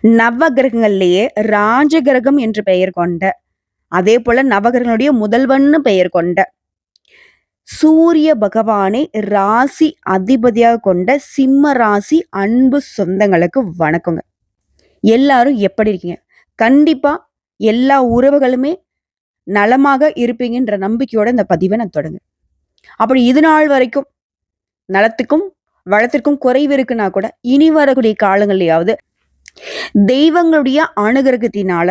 நவ கிரகங்கள்லயே ராஜ கிரகம் என்று பெயர் கொண்ட, அதே போல நவகிரகங்களுடைய முதல்வன்னு பெயர் கொண்ட சூரிய பகவானை ராசி அதிபதியாக கொண்ட சிம்ம ராசி அன்பு சொந்தங்களுக்கு வணக்கங்க. எல்லாரும் எப்படி இருக்கீங்க? கண்டிப்பா எல்லா உறவுகளுமே நலமாக இருப்பீங்கன்ற நம்பிக்கையோட இந்த பதிவை நான் தொடங்க. அப்படி இது நாள் வரைக்கும் நலத்துக்கும் வளத்திற்கும் குறைவு இருக்குன்னா கூட இனி வரக்கூடிய காலங்கள்லயாவது தெய்வங்களுடைய அனுகிரகத்தினால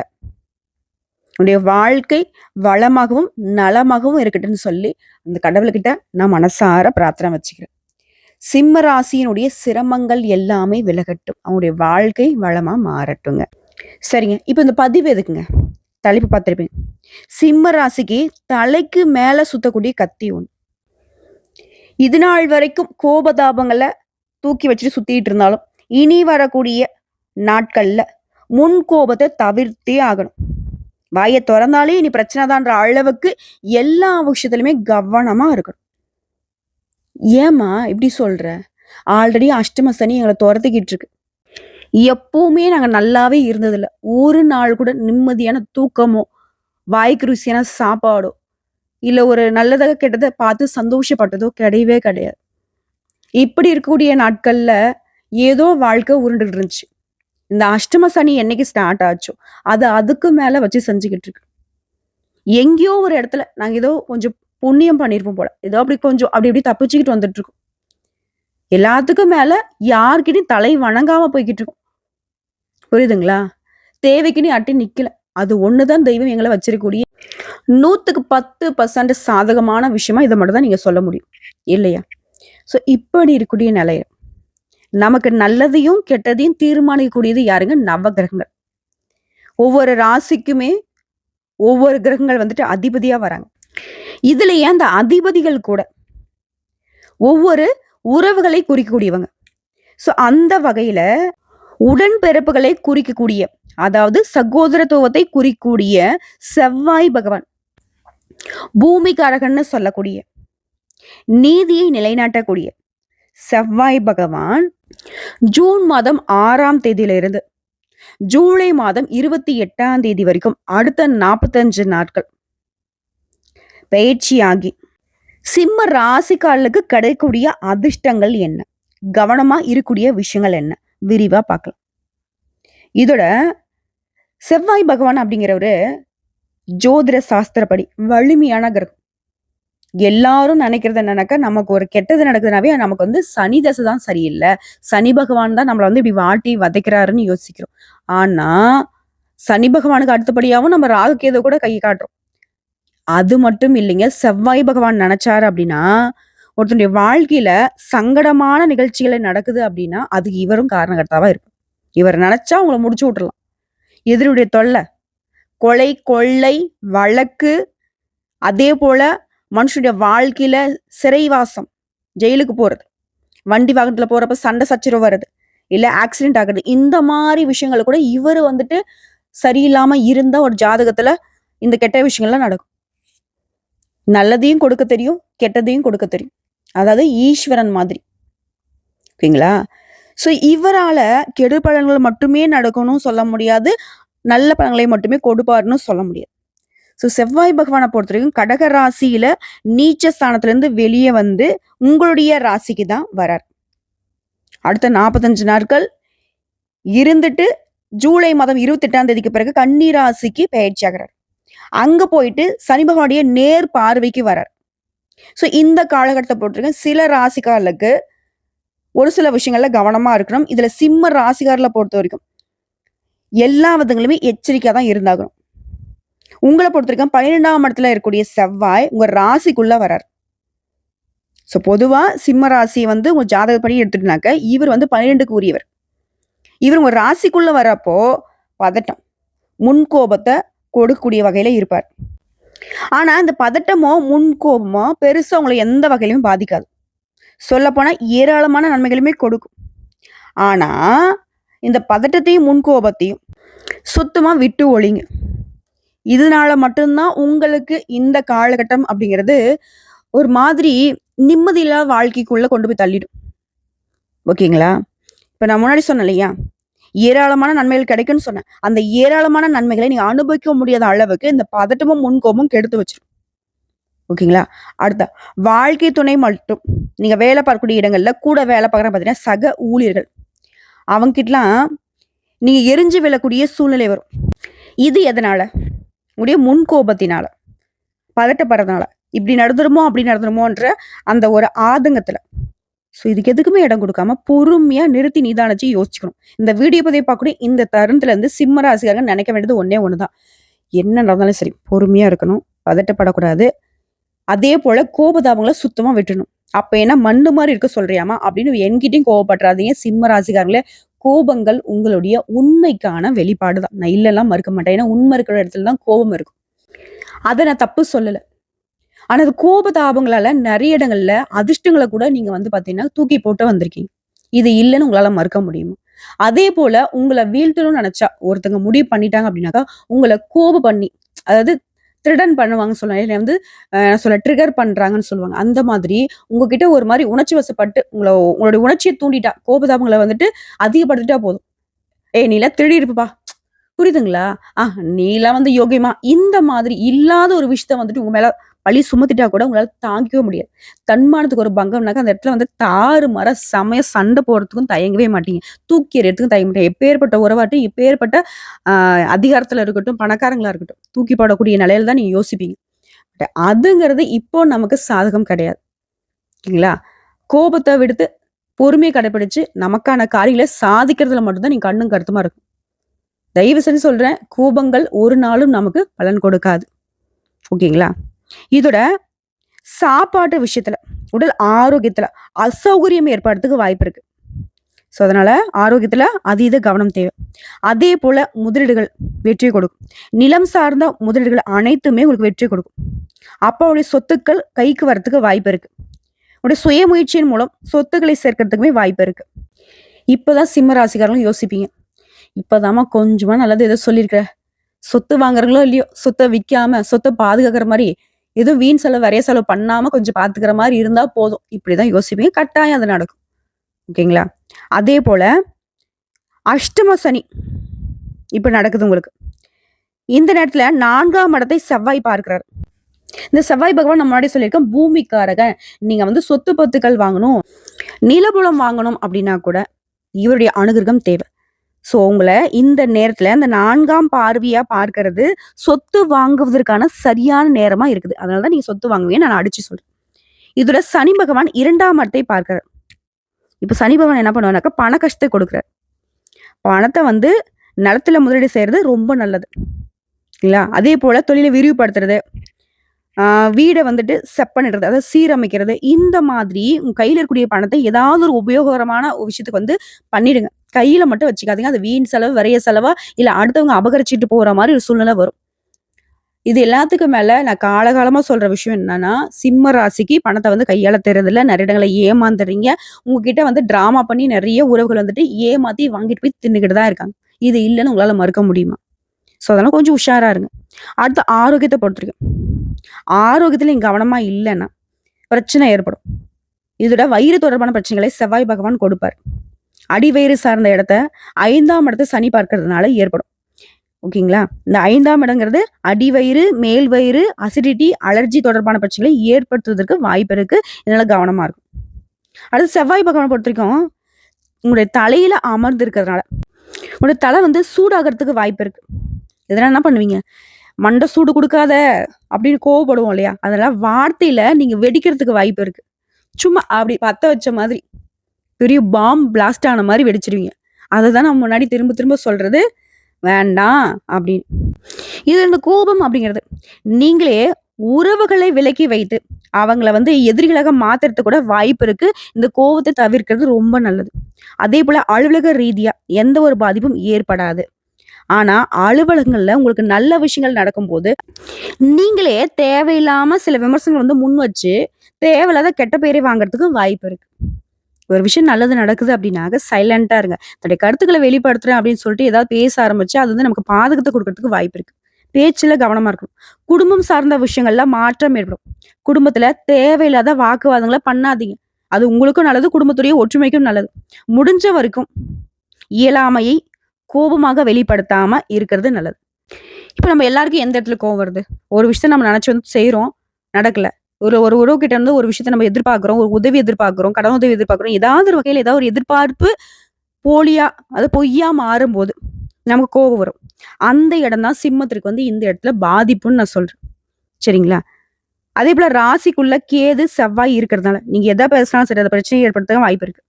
உன்னுடைய வாழ்க்கை வளமாகவும் நலமாகவும் இருக்கட்டும்னு சொல்லி அந்த கடவுள்கிட்ட நான் மனசார பிரார்த்தனை வச்சுக்கிறேன். சிம்ம ராசியினுடைய சிரமங்கள் எல்லாமே விலகட்டும், அவங்களுடைய வாழ்க்கை வளமா மாறட்டுங்க. சரிங்க, இப்போ இந்த பதிவு எதுக்குங்க? தலைப்பு பார்த்துருப்பீங்க. சிம்ம ராசிக்கு தலைக்கு மேல சுத்தக்கூடிய கத்தி ஒன்று. இது நாள் வரைக்கும் கோபதாபங்களை தூக்கி வச்சுட்டு சுத்திட்டு இருந்தாலும் இனி வரக்கூடிய நாட்கள்ல முன் கோபத்தை தவிர்த்தே ஆகணும். வாயை திறந்தாலே இனி பிரச்சனை தான்ற அளவுக்கு எல்லா விஷயத்துலையுமே கவனமா இருக்கணும். ஏமா இப்படி சொல்ற? ஆல்ரெடி அஷ்டம சனி எங்களை துரத்திக்கிட்டு இருக்கு. எப்பவுமே நாங்க நல்லாவே இருந்ததில்ல. ஒரு நாள் கூட நிம்மதியான தூக்கமோ வாய்க்கு ருசியான சாப்பாடோ இல்ல ஒரு நல்லதாக கெட்டதை பார்த்து சந்தோஷப்பட்டதோ கிடையவே கிடையாது. இப்படி இருக்கக்கூடிய நாட்கள்ல ஏதோ வாழ்க்கை உருண்டுட்டு இருந்துச்சு. இந்த அஷ்டம சனி என்னைக்கு ஸ்டார்ட் ஆச்சோ அது அதுக்கு மேல வச்சு செஞ்சுக்கிட்டு இருக்கு. எங்கேயோ ஒரு இடத்துல நாங்க ஏதோ கொஞ்சம் புண்ணியம் பண்ணிருப்போம் போல, ஏதோ அப்படி கொஞ்சம் அப்படி இப்படி தப்பிச்சுக்கிட்டு வந்துட்டு இருக்கோம். எல்லாத்துக்கும் மேல யார்கிட்டயும் தலை வணங்காம போய்கிட்டு இருக்கோம். புரியுதுங்களா? தேவைக்குன்னு அட்டி நிக்கல. அது ஒண்ணுதான் தெய்வம் எங்களை வச்சிருக்கக்கூடிய 100% சாதகமான விஷயமா இதை மட்டும் தான் நீங்க சொல்ல முடியும் இல்லையா? சோ இப்படி இருக்கக்கூடிய நிலைய நமக்கு நல்லதையும் கெட்டதையும் தீர்மானிக்கக்கூடியது யாருங்க? நவ கிரகங்கள். ஒவ்வொரு ராசிக்குமே ஒவ்வொரு கிரகங்கள் வந்துட்டு அதிபதியா வராங்க. இதுலயே அந்த அதிபதிகள் கூட ஒவ்வொரு உறவுகளை குறிக்கக்கூடியவங்க. சோ அந்த வகையில உடன்பிறப்புகளை குறிக்கக்கூடிய, அதாவது சகோதரத்துவத்தை குறிக்கக்கூடிய செவ்வாய் பகவான், பூமிகாரகன்னு சொல்லக்கூடிய, நீதியை நிலைநாட்டக்கூடிய செவ்வாய் பகவான் ஜூன் மாதம் 6ஆம் தேதியிலிருந்து ஜூலை மாதம் 28ஆம் தேதி வரைக்கும் அடுத்த 45 நாட்கள் பயிற்சியாகி சிம்ம ராசிக்காரர்களுக்கு கிடைக்கக்கூடிய அதிர்ஷ்டங்கள் என்ன, கவனமா இருக்கக்கூடிய விஷயங்கள் என்ன, விரிவா பார்க்கலாம். இதோட செவ்வாய் பகவான் அப்படிங்கிறவரு ஜோதிட சாஸ்திரப்படி வலிமையான கிரகம். எல்லாரும் நினைக்கிறது என்னன்னாக்கா, நமக்கு ஒரு கெட்டது நடக்குதுனாவே நமக்கு வந்து சனி தசை தான் சரியில்லை, சனி பகவான் தான் நம்மளை வந்து இப்படி வாட்டி வதைக்கிறாருன்னு யோசிக்கிறோம். ஆனா சனி பகவானுக்கு அடுத்தபடியாகவும் நம்ம ராகுகேது கூட கை காட்டுறோம். அது மட்டும் இல்லைங்க, செவ்வாய் பகவான் நினைச்சாரு அப்படின்னா ஒருத்தனுடைய வாழ்க்கையில சங்கடமான நிகழ்ச்சிகளை நடக்குது அப்படின்னா அதுக்கு இவரும் காரணகர்த்தாவா இருக்கும். இவர் நினைச்சா உங்களை முடிச்சு விட்டுறலாம். எதிரியுடைய தொல்லை, கொலை, கொள்ளை, வழக்கு, அதே போல மனுஷனுடைய வாழ்க்கையில சிறைவாசம், ஜெயிலுக்கு போறது, வண்டி வாகனத்துல போறப்ப சண்டை சச்சரவு வருது, இல்ல ஆக்சிடென்ட் ஆகுது, இந்த மாதிரி விஷயங்கள் கூட இவர் வந்துட்டு சரியில்லாம இருந்த ஒரு ஜாதகத்துல இந்த கெட்ட விஷயங்கள்லாம் நடக்கும். நல்லதையும் கொடுக்க தெரியும், கெட்டதையும் கொடுக்க தெரியும். அதாவது ஈஸ்வரன் மாதிரி. ஓகேங்களா? சோ இவரால கெடு பலன்கள் மட்டுமே நடக்கணும்னு சொல்ல முடியாது, நல்ல பலன்களை மட்டுமே கொடுப்பாருன்னு சொல்ல முடியாது. ஸோ செவ்வாய் பகவானை பொறுத்த வரைக்கும் கடக ராசியில நீச்ச ஸ்தானத்துல இருந்து வெளியே வந்து உங்களுடைய ராசிக்கு தான் வரார். அடுத்த 45 நாட்கள் இருந்துட்டு ஜூலை மாதம் 28ஆம் தேதிக்கு பிறகு கன்னி ராசிக்கு பயிற்சி ஆகிறார். அங்க போயிட்டு சனி பகவானுடைய நேர் பார்வைக்கு வரார். ஸோ இந்த காலகட்டத்தை பொறுத்திருக்க சில ராசிக்காரர்களுக்கு ஒரு சில விஷயங்கள்ல கவனமா இருக்கணும். இதுல சிம்ம ராசிக்காரர்களை பொறுத்த வரைக்கும் எல்லா விதங்களுமே எச்சரிக்கையா தான் இருந்தாகணும். உங்களை பொறுத்த வரைக்கும் 12ஆம் இடத்துல இருக்கக்கூடிய செவ்வாய் உங்க ராசிக்குள்ள வரார். ஸோ பொதுவா சிம்ம ராசி வந்து உங்க ஜாதகப்படி எடுத்துட்டுனாக்க இவர் வந்து 12க்கு உரியவர். இவர் உங்க ராசிக்குள்ள வரப்போ பதட்டம், முன்கோபத்தை கொடுக்கக்கூடிய வகையில இருப்பார். ஆனா இந்த பதட்டமோ முன்கோபமோ பெருசா உங்களை எந்த வகையிலுமே பாதிக்காது. சொல்ல போனா ஏராளமான நன்மைகளுமே கொடுக்கும். ஆனா இந்த பதட்டத்தையும் முன்கோபத்தையும் சுத்தமா விட்டு ஒழிங்க. இதனால மட்டும்தான் உங்களுக்கு இந்த காலகட்டம் அப்படிங்கிறது ஒரு மாதிரி நிம்மதியில்லாத வாழ்க்கைக்குள்ள கொண்டு போய் தள்ளிடும். ஓகேங்களா? இப்ப நான் முன்னாடி சொன்னேன் இல்லையா, ஏராளமான நன்மைகள் கிடைக்கும்னு சொன்னேன். அந்த ஏராளமான நன்மைகளை நீங்க அனுபவிக்க முடியாத அளவுக்கு இந்த பதட்டமும், முன்கோபமும் கெடுத்து வச்சுரும். ஓகேங்களா? அடுத்த வாழ்க்கை துணை மட்டும் நீங்க வேலை பார்க்கக்கூடிய இடங்கள்ல கூட வேலை பார்க்குற பார்த்தீங்கன்னா, சக ஊழியர்கள். அவங்ககிட்டலாம் நீங்க எரிஞ்சு விழக்கூடிய சூழ்நிலை வரும். இது எதனால? உங்களுடைய முன்கோபத்தினால, பதட்டப்படுறதுனால. இப்படி நடந்துருமோ, அப்படி நடந்துருமோன்ற அந்த ஒரு ஆதங்கத்துல. ஸோ இதுக்கு எதுக்குமே இடம் குடுக்காம, பொறுமையா நிறுத்தி நிதானிச்சு யோசிச்சுக்கணும். இந்த வீடியோ பதிவை பார்க்கக்கூடிய இந்த தருணத்துல இருந்து சிம்ம ராசிக்காரங்க நினைக்க வேண்டியது ஒண்ணே ஒண்ணுதான். என்ன நடந்தாலும் சரி, பொறுமையா இருக்கணும். பதட்டப்படக்கூடாது. அதே போல கோபதாபங்கள சுத்தமா விட்டுறணும். அப்ப என்ன மண்ணு மாரி இருக்க சொல்றியாம்மா? அப்படின்னு என்கிட்டயும் கோவப்பட்றாதீங்க. சிம்ம ராசிக்காரங்களே, கோபங்கள் உங்களுடைய உண்மைக்கான வெளிப்பாடு தான். நான் இல்லலாம் மறுக்க மாட்டேன். ஏன்னா உண்மை இருக்கிற இடத்துல தான் கோபம் இருக்கும். அத நான் தப்பு சொல்லல. ஆனா அது கோபதாபங்களால நெறைய இடங்கள்ல அதிர்ஷ்டங்கள கூட நீங்க வந்து பார்த்தீங்கன்னா, தூக்கி போட்டு வந்திருக்கீங்க. இது இல்லன்னு உங்களால மறுக்க முடியுமா? அதே போல உங்கள வீழ்த்தணும்னு நெனச்சா, ஒருத்தங்க முடிவு பண்ணிட்டாங்க அப்படின்னாக்கா, உங்கள கோபம் பண்ணி, அதாவது த்ரிடன் பண்ணுவாங்கன்னு சொல்லுவாங்க. இல்ல வந்து நான் சொல்ல ட்ரிகர் பண்றாங்கன்னு சொல்லுவாங்க. அந்த மாதிரி உங்ககிட்ட ஒரு மாரி உணர்ச்சி வசப்பட்டு, உங்களுடைய உணர்ச்சிய தூண்டிட்டா, கோபதாபங்கள வந்துட்டு அதிகப்படுத்திட்டா போதும். "ஏய் நீலாம் திருடியிருப்பப்பா." புரியுதுங்களா? நீலாம் வந்து யோகியமா இந்த மாதிரி இல்லாத ஒரு விஷயத்த வந்துட்டு உங்க மேல பழி சுமத்திட்டா கூட உங்களால தாங்கிக்கவே முடியாது. தன்மானத்துக்கு ஒரு பங்கம்னாக்கா, அந்த இடத்துல வந்து தாறுமாறா செமையா சண்டை போடுறதுக்கும் தயங்கவே மாட்டீங்க. தூக்கி எறியறதுக்கும் தயங்க மாட்டீங்க. எப்பேர்ப்பட்ட உறவாகட்டும், எப்பேர்ப்பட்ட அ அதிகாரத்துல இருக்கட்டும், பணக்காரங்களா இருக்கட்டும், தூக்கி போடக்கூடிய நிலையில தான் நீங்க யோசிப்பீங்க. அதுங்கிறது இப்போ நமக்கு சாதகம் கிடையாது. இல்லைங்களா? கோபத்த விடுத்து பொறுமைய கடைபிடிச்சு நமக்கான காரியங்கள சாதிக்கிறதுல மட்டும் தான் நீங்க கண்ணும் கருத்துமா இருக்கணும். தயவு செஞ்சு சொல்றேன். கோபங்கள் ஒரு நாளும் நமக்கு பலன் கொடுக்காது. ஓகேங்களா? இதோட சாப்பாட்டு விஷயத்துல, உடல் ஆரோக்கியத்துல அசௌகரியம் ஏற்படுறதுக்கு வாய்ப்பு இருக்கு. ஸோ அதனால ஆரோக்கியத்துல அதீத கவனம் தேவை. அதே போல முதலீடுகள் வெற்றி கொடுக்கும். நிலம் சார்ந்த முதலீடுகள் அனைத்துமே உங்களுக்கு வெற்றி கொடுக்கும். அப்பாவுடைய சொத்துக்கள் கைக்கு வரதுக்கு வாய்ப்பு இருக்கு. உங்களுடைய சுய முயற்சியின் மூலம் சொத்துக்களை சேர்க்கறதுக்குமே வாய்ப்பு இருக்கு. இப்பதான் சிம்ம ராசிக்காரங்களும் யோசிப்பீங்க. இப்பதாம்மா கொஞ்சமா நல்லது ஏதோ சொல்லியிருக்கிற. சொத்து வாங்குறாங்களோ இல்லையோ, சொத்த விக்காம, சொத்த பாதுகாக்கிற மாரி, எதுவும் வீண் செலவு, விரைய செலவு பண்ணாம கொஞ்சம் பாத்துக்கிற மாரி இருந்தா போதும். இப்படிதான் யோசிப்பீங்க. கட்டாயம் அது நடக்கும். ஓகேங்களா? அதே போல அஷ்டம சனி இப்ப நடக்குது உங்களுக்கு. இந்த நேரத்துல 4ஆம் இடத்தை செவ்வாய் பார்க்கிறார். இந்த செவ்வாய் பகவான் நம்ம முன்னாடி சொல்லியிருக்கோம் பூமிக்காரகன். நீங்க வந்து சொத்து பத்துக்கள் வாங்கணும், நிலபுலம் வாங்கணும் அப்படின்னா கூட இவருடைய அனுகிரகம் தேவை. ஸோ உங்கள இந்த நேரத்துல இந்த 4ஆம் பார்வையா பார்க்கிறது சொத்து வாங்குவதற்கான சரியான நேரமா இருக்குது. அதனால தான் நீங்க சொத்து வாங்குவீங்கன்னு நான் அடிச்சு சொல்றேன். இதோட சனி பகவான் 2ஆம் இடத்தை பார்க்கிறார். இப்ப சனி பகவான் என்ன பண்ணுவாருனாக்கா, பண கஷ்டத்தை கொடுக்குறார். பணத்த வந்து நிலத்துல முதலீடு செய்றது ரொம்ப நல்லது. இல்லையா? அதே போல தொழில விரிவுபடுத்துறது, வீட வந்துட்டு செப்பனிடுறது, அதாவது சீரமைக்கிறது, இந்த மாதிரி உங்க கையில இருக்கக்கூடிய பணத்தை ஏதாவது ஒரு உபயோகரமான ஒரு விஷயத்துக்கு வந்து பண்ணிடுங்க. கையில மட்டும் வச்சுக்காதீங்க. அது வீண் செலவு, விரைய செலவா, இல்ல அடுத்தவங்க அபகரிச்சுட்டு போற மாரி ஒரு சூழ்நிலை வரும். இது எல்லாத்துக்கும் மேல நான் காலகாலமா சொல்ற விஷயம் என்னன்னா, சிம்ம ராசிக்கு பணத்த வந்து கையாள தெரியறதில்ல. நெறைய இடங்கள்ல ஏமாந்துடுறீங்க. உங்ககிட்ட வந்து டிராமா பண்ணி நெறைய உறவுகள் வந்துட்டு ஏமாத்தி வாங்கிட்டு போய் தின்னுகிட்டு தான் இருக்காங்க. இது இல்லன்னு உங்களால மறுக்க முடியுமா? ஸோ அதெல்லாம் கொஞ்சம் உஷாரா இருங்க. அடுத்து ஆரோக்கியத்த பொறுத்தவரைக்கும். ஆரோக்கியத்துல நீங்க கவனமா இல்லன்னா, பிரச்சனை ஏற்படும். இதோட வயிறு தொடர்பான பிரச்சனைகளை செவ்வாய் பகவான் கொடுப்பார். அடிவயிறு சார்ந்த இடத்த 5ஆம் இடத்த சனி பார்க்கிறதுனால ஏற்படும். ஓகேங்களா? இந்த 5ஆம் இடங்கிறது அடிவயிறு, மேல் வயிறு, அசிடிட்டி, அலர்ஜி தொடர்பான பிரச்சனைகளை ஏற்படுத்துவதற்கு வாய்ப்பு இருக்கு. இதனால கவனமா இருக்கும். அடுத்து செவ்வாய் பகவான பொறுத்தவரைக்கும், உங்களுடைய தலையில அமர்ந்து இருக்கிறதுனால, உங்களுடைய தலை வந்து சூடாகறதுக்கு வாய்ப்பு இருக்கு. இதெல்லாம் என்ன பண்ணுவீங்க? "மண்ட சூடு குடுக்காத" அப்படின்னு கோவப்படுவோம் இல்லையா? அதெல்லாம் வார்த்தையில நீங்க வெடிக்கிறதுக்கு வாய்ப்பு இருக்கு. சும்மா அப்படி பத்த வச்ச மாதிரி, பெரிய பாம் பிளாஸ்ட் ஆன மாரி வெடிச்சிருவீங்க. அததான் நான் முன்னாடி திரும்ப திரும்ப சொல்றது. வேண்டாம் அப்படின்னு. இது இந்த கோபம் அப்படிங்கிறது, நீங்களே உறவுகளை விலக்கி வைத்து, அவங்கள வந்து எதிரிகளாக மாத்துறதுக்கு கூட வாய்ப்பு இருக்கு. இந்த கோவத்த தவிர்க்கிறது ரொம்ப நல்லது. அதேபோல அலுவலக ரீதியா எந்த ஒரு பாதிப்பும் ஏற்படாது. ஆனா, அலுவலகங்கள்ல உங்களுக்கு நல்ல விஷயங்கள் நடக்கும்போது, நீங்களே தேவையில்லாம சில விமர்சனங்கள் வந்து முன் வச்சு, தேவையில்லாத கெட்ட பேரை வாங்குறதுக்கு வாய்ப்பு இருக்கு. ஒரு விஷயம் நல்லது நடக்குது அப்படின்னாக்க சைலண்டா இருங்க. தன்னுடைய கருத்துக்கள வெளிப்படுத்துறேன் அப்படின்னு சொல்லிட்டு ஏதாவது பேச ஆரம்பிச்சா, அது வந்து நமக்கு பாதகத்த குடுக்கறதுக்கு வாய்ப்பு இருக்கு. பேச்சுல கவனமா இருக்கணும். குடும்பம் சார்ந்த விஷயங்கள்ல மாற்றம் ஏற்படும். குடும்பத்துல தேவையில்லாத வாக்குவாதங்கள பண்ணாதீங்க. அது உங்களுக்கும் நல்லது, குடும்பத்துடைய ஒற்றுமைக்கும் நல்லது. முடிஞ்ச வரைக்கும் இயலாமையை கோபமாக வெளிப்படுத்தாம இருக்கிறது நல்லது. இப்ப நம்ம எல்லாருக்கும் எந்த இடத்துல கோவம் வருது? ஒரு விஷயத்த நம்ம நெனச்சு வந்து செய்றோம். நடக்கல. ஒரு ஒரு உறவுகிட்ட இருந்து ஒரு விஷயத்த நம்ம எதிர்பார்க்கிறோம். ஒரு உதவி எதிர்பார்க்கிறோம். கடன் உதவி எதிர்பார்க்கிறோம். ஏதாவது ஒரு வகையில ஏதாவது ஒரு எதிர்பார்ப்பு போலியா, அது பொய்யா மாறும்போது, நமக்கு கோவம் வரும். அந்த இடம் தான் சிம்மத்திற்கு வந்து இந்த இடத்துல பாதிப்புன்னு நான் சொல்றேன். சரிங்களா? அதேபோல ராசிக்குள்ள கேது, செவ்வாய் இருக்கிறதுனால, நீங்க எத பேசினாலும் சரி, அது பிரச்சனைய ஏற்படுத்த வாய்ப்பு இருக்கு.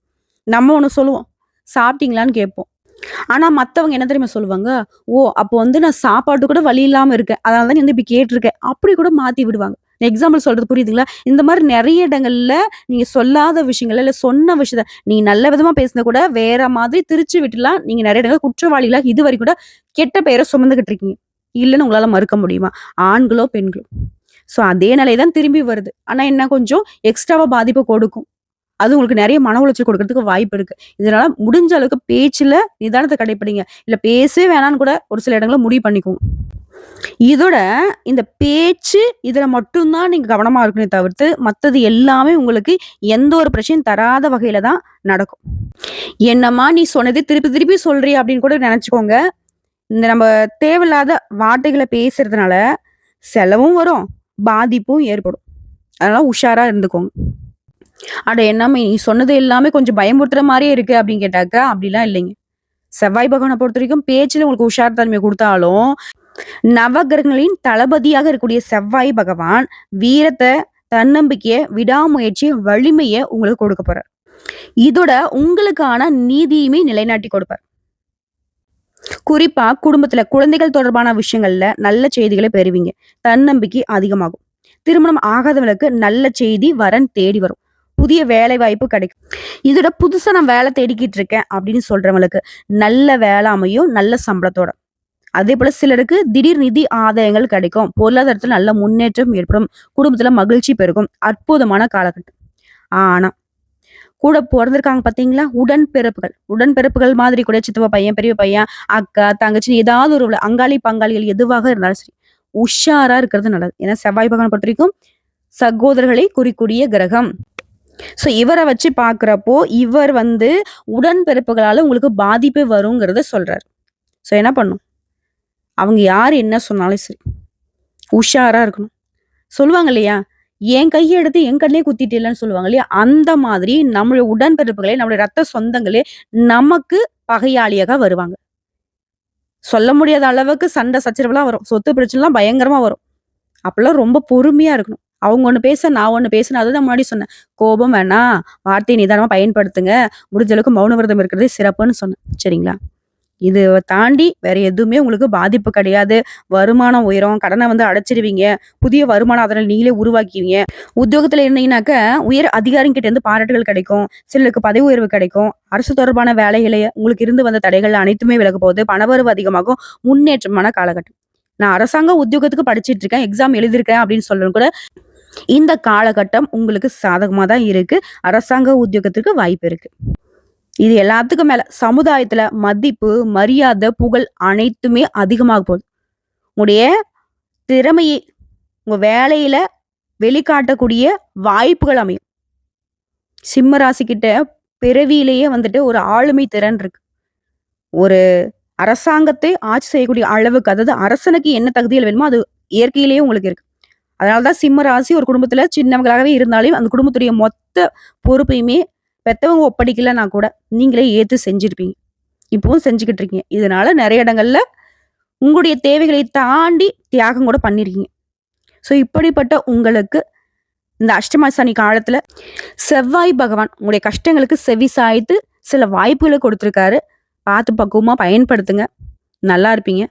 நம்ம ஒண்ணு சொல்லுவோம். சாப்பிட்டீங்களான்னு கேட்போம். ஆனா மத்தவங்க என்ன தெரியுமா சொல்லுவாங்க? "ஓ! அப்போ வந்து நான் சாப்பாட்டுக்கு கூட வழி இல்லாம இருக்கேன். அதனால தான் நீ வந்து இப்படி கேட்டுருக்க." அப்படி கூட மாத்தி விடுவாங்க. எக்ஸாம்பிள் சொல்றது புரியுதுங்களா? இந்த மாரி நெறைய இடங்கள்ல நீங்க சொல்லாத விஷயங்கள, இல்ல சொன்ன விஷயத்த நீங்க நல்ல விதமா பேசினா கூட வேற மாதிரி திரிச்சு விட்டுலாம் நீங்க நெறைய இடங்கள்ல குற்றவாளிகளா இதுவரைக்கும் கூட கெட்ட பெயர சுமந்துகிட்டு இருக்கீங்க. இல்லன்னு உங்களால மறுக்க முடியுமா? ஆண்களோ, பெண்களோ. ஸோ அதே நிலை தான் திரும்பி வருது. ஆனா என்ன கொஞ்சம் எக்ஸ்ட்ராவா பாதிப்பு கொடுக்கும். அது உங்களுக்கு நெறைய மன உளைச்சல் கொடுக்கறதுக்கு வாய்ப்பு இருக்கு. இதனால முடிஞ்ச அளவுக்கு பேச்சுல நிதானத்த கடைப்பிடிங்க. இல்ல பேசவே வேணான்னு கூட ஒரு சில இடங்கள்ல முடிவு பண்ணிக்கோங்க. இதோட இந்த பேச்சு இதுல மட்டும் தான் நீங்க கவனமா இருக்கணுமே தவிர்த்து, மத்தது எல்லாமே உங்களுக்கு எந்த ஒரு பிரச்சனையும் தராத வகையில தான் நடக்கும். "என்னம்மா நீ சொன்னது திருப்பி திருப்பி சொல்றியே" அப்படின்னு கூட நெனச்சுக்கோங்க. இந்த நம்ம தேவையில்லாத வார்த்தைகள பேசுறதுனால செலவும் வரும், பாதிப்பும் ஏற்படும். அதனால உஷாரா இருந்துக்கோங்க. அட என்னம்மா நீ சொன்னது எல்லாமே கொஞ்சம் பயமுறுத்துற மாரியே இருக்கு அப்படின்னு கேட்டாக்கா, அப்படிலாம் இல்லைங்க. செவ்வாய் பகவான பொறுத்தவரைக்கும் பேச்சுல உங்களுக்கு உஷார் தன்மைய குடுத்தாலும், நவகிரகங்களின் தளபதியாக இருக்கக்கூடிய செவ்வாய் பகவான் வீரத்த, தன்னம்பிக்கைய, விடாமுயற்சி, வலிமைய உங்களுக்கு கொடுக்க போறார். இதோட உங்களுக்கான நீதியுமே நிலைநாட்டி கொடுப்பார். குறிப்பா குடும்பத்துல குழந்தைகள் தொடர்பான விஷயங்கள்ல நல்ல செய்திகள பெறுவீங்க. தன்னம்பிக்கை அதிகமாகும். திருமணம் ஆகாதவங்களுக்கு நல்ல செய்தி, வரன் தேடி வரும். புதிய வேலை வாய்ப்பு கிடைக்கும். இதோட புதுசா நான் வேலை தேடிக்கிட்டு இருக்கேன் அப்படின்னு சொல்றவங்களுக்கு நல்ல வேலை அமையும், நல்ல சம்பளத்தோட. அதேபோல சிலருக்கு திடீர் நிதி ஆதாயங்கள் கிடைக்கும். பொருளாதாரத்துல நல்ல முன்னேற்றம் ஏற்படும். குடும்பத்துல மகிழ்ச்சி பெருகும். அற்புதமான காலகட்டம். ஆனா கூட பொறந்திருக்காங்க பார்த்தீங்களா? உடன்பிறப்புகள். உடன்பிறப்புகள் மாதிரி கூட சித்தப்பா பையன், பெரிய பையன், அக்கா, தங்கச்சின்னு ஏதாவது ஒரு அங்காளி, பங்காளிகள் எதுவாக இருந்தாலும் சரி, உஷாரா இருக்கிறது நல்லது. ஏன்னா செவ்வாய் பகவான பொறுத்தவரைக்கும் சகோதரர்களை குறிக்கூடிய கிரகம். ஸோ இவர வச்சு பார்க்கிறப்போ, இவர் வந்து உடன்பிறப்புகளால உங்களுக்கு பாதிப்பு வருங்கிறத சொல்றாரு. ஸோ என்ன பண்ணும்? அவங்க யார் என்ன சொன்னாலும் சரி, உஷாரா இருக்கணும். சொல்லுவாங்க இல்லையா? என் கைய எடுத்து என் கண்லயே குத்திட்டேலன்னு சொல்லுவாங்க இல்லையா? அந்த மாதிரி நம்முடைய உடன்பிறப்புகளே, நம்முடைய ரத்த சொந்தங்களே நமக்கு பகையாளியாக வருவாங்க. சொல்ல முடியாத அளவுக்கு சண்டை சச்சரவுலாம் வரும். சொத்து பிரச்சனைலாம் பயங்கரமா வரும். அப்பலாம் ரொம்ப பொறுமையா இருக்கணும். அவங்க ஒண்ணு பேச, நான் ஒண்ணு பேசினேன். அதுதான் முன்னாடி சொன்னேன். கோபம் வேணாம். வார்த்தைய நிதானமா பயன்படுத்துங்க. முடிஞ்ச அளவுக்கு மௌன விரதம் இருக்கிறதே சிறப்புன்னு சொன்னேன். சரிங்களா? இது தாண்டி வேற எதுவுமே உங்களுக்கு பாதிப்பு கிடையாது. வருமானம் உயரும். கடன வந்து அடைச்சிருவீங்க. புதிய வருமான ஆதாரங்கள் நீங்களே உருவாக்குவீங்க. உத்தியோகத்துல இருந்தீங்கன்னாக்க, உயர் அதிகாரிகிட்ட இருந்து பாராட்டுகள் கிடைக்கும். சிலருக்கு பதவி உயர்வு கிடைக்கும். அரசு தொடர்பான வேலைகள உங்களுக்கு இருந்து வந்த தடைகள் அனைத்துமே விலகப் போகுது. பணவரவு அதிகமாகும். முன்னேற்றமான காலகட்டம். நான் அரசாங்க உத்தியோகத்துக்கு படிச்சுட்டு இருக்கேன். எக்ஸாம் எழுதியிருக்கேன் அப்படின்னு சொல்றவங்க கூட, இந்த காலகட்டம் உங்களுக்கு சாதகமா தான் இருக்கு. அரசாங்க உத்தியோகத்திற்கு வாய்ப்பு இருக்கு. இது எல்லாத்துக்கும் மேல சமுதாயத்துல மதிப்பு, மரியாதை, புகழ் அனைத்துமே அதிகமாக போகுது. உங்களுடைய திறமையை உங்க வேலையில வெளிக்காட்டக்கூடிய வாய்ப்புகள் அமையும். சிம்ம ராசிக்கிட்ட பிறவியிலேயே வந்துட்டு ஒரு ஆளுமை திறன் இருக்கு. ஒரு அரசாங்கத்தை ஆட்சி செய்யக்கூடிய அளவுக்கு, அதாவது அரசனுக்கு என்ன தகுதிகள் வேணுமோ அது இயற்கையிலேயே உங்களுக்கு இருக்கு. அதனால தான் சிம்ம ராசி ஒரு குடும்பத்துல சின்னவங்களாகவே இருந்தாலும், அந்த குடும்பத்துடைய மொத்த பொறுப்பையுமே பெத்தவங்க ஒப்படைக்கலன்னா கூட, நீங்களே ஏத்து செஞ்சிருப்பீங்க. இப்பவும் செஞ்சுகிட்டு இருக்கீங்க. இதனால நெறைய இடங்கள்ல உங்களுடைய தேவைகளை தாண்டி தியாகம் கூட பண்ணியிருக்கீங்க. ஸோ இப்படிப்பட்ட உங்களுக்கு இந்த அஷ்டம சனி காலத்துல செவ்வாய் பகவான் உங்களுடைய கஷ்டங்களுக்கு செவி சாய்த்து சில வாய்ப்புகள குடுத்துருக்காரு. பார்த்து பக்குவமா பயன்படுத்துங்க. நல்லா இருப்பீங்க.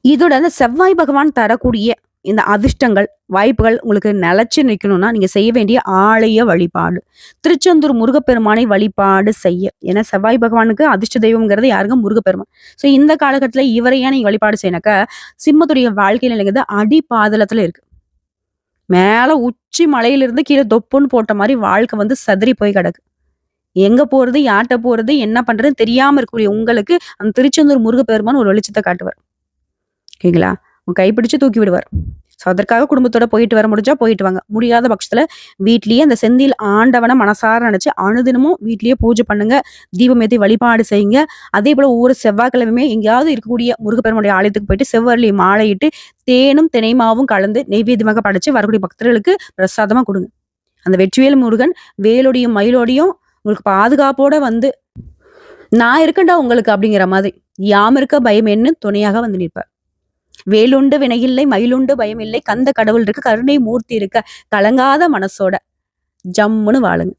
இதோட அந்த செவ்வாய் பகவான் தரக்கூடிய இந்த அதிர்ஷ்டங்கள், வாய்ப்புகள் உங்களுக்கு நிலைச்சு நிக்கணும்னா, நீங்க செய்ய வேண்டிய ஆலய வழிபாடு. திருச்செந்தூர் முருகப்பெருமானை வழிபாடு செய்ய. ஏன்னா செவ்வாய் பகவானுக்கு அதிர்ஷ்ட தெய்வம்ங்கிறது யாருங்க? முருகப்பெருமான். ஸோ இந்த காலகட்டத்துல இவரை ஏன் நீங்க வழிபாடு செய்யனாக்கா, சிம்மத்துடைய வாழ்க்கை நிலைங்கிறது அடிபாதளத்துல இருக்கு. மேல உச்சி மலையிலிருந்து கீழ தொப்புன்னு போட்ட மாரி வாழ்க்கை வந்து சிதறி போய் கிடக்கு. எங்க போறது? யார்ட்ட போறது? என்ன பண்றதுன்னு தெரியாம இருக்கக்கூடிய உங்களுக்கு, அந்த திருச்செந்தூர் முருகப்பெருமான் ஒரு வெளிச்சத்த காட்டுவார். ஓகேங்களா? உங்க கைப்பிடிச்சு தூக்கி விடுவார். ஸோ அதற்காக குடும்பத்தோட போயிட்டு வர முடிஞ்சா போயிட்டு வாங்க. முடியாத பட்சத்துல வீட்லயே அந்த செந்தில் ஆண்டவன மனசார நினைச்சு அனுதினமும் வீட்லயே பூஜை பண்ணுங்க. தீபம் ஏத்தி வழிபாடு செய்யுங்க. அதேபோல ஒவ்வொரு செவ்வாய்க்கிழமையுமே எங்கேயாவது இருக்கக்கூடிய முருகப்பெருமானுடைய ஆலயத்துக்கு போயிட்டு செவ்வரளி மாலையிட்டு தேனும் தினைமாவும் கலந்து நெய்வேத்தியமாக படைச்சு வரக்கூடிய பக்தர்களுக்கு பிரசாதமா குடுங்க. அந்த வெற்றிவேல் முருகன் வேலோடையும் மயிலோடையும் உங்களுக்கு பாதுகாப்போட வந்து, "நான் இருக்கேன்டா உங்களுக்கு" அப்படிங்கிற மாதிரி. "யாம் இருக்க பயம் என்ன" துணையாக வந்து நிற்பார். வேலுண்டு வினையில்லை, மயிலுண்டு பயமில்லை, கந்த கடவுள் இருக்க, கருணை மூர்த்தி இருக்க, கலங்காத மனசோட ஜம்முன்னு வாழுங்க.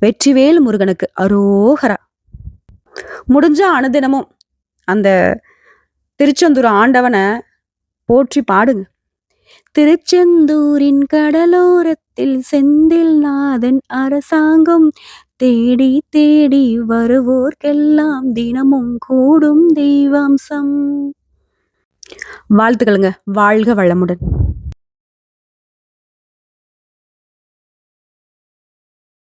வெற்றிவேல் முருகனுக்கு அரோகரா. முடிஞ்சா அனுதினமும் அந்த திருச்செந்தூர் ஆண்டவன போற்றி பாடுங்க. திருச்செந்தூரின் கடலோரத்தில் செந்தில் நாதன் அரசாங்கம் தேடி தேடி வருவோர்க்கெல்லாம் தினமும் கூடும் தெய்வாம்சம். வாழ்த்துக்களுங்க. வாழ்க வளமுடன்.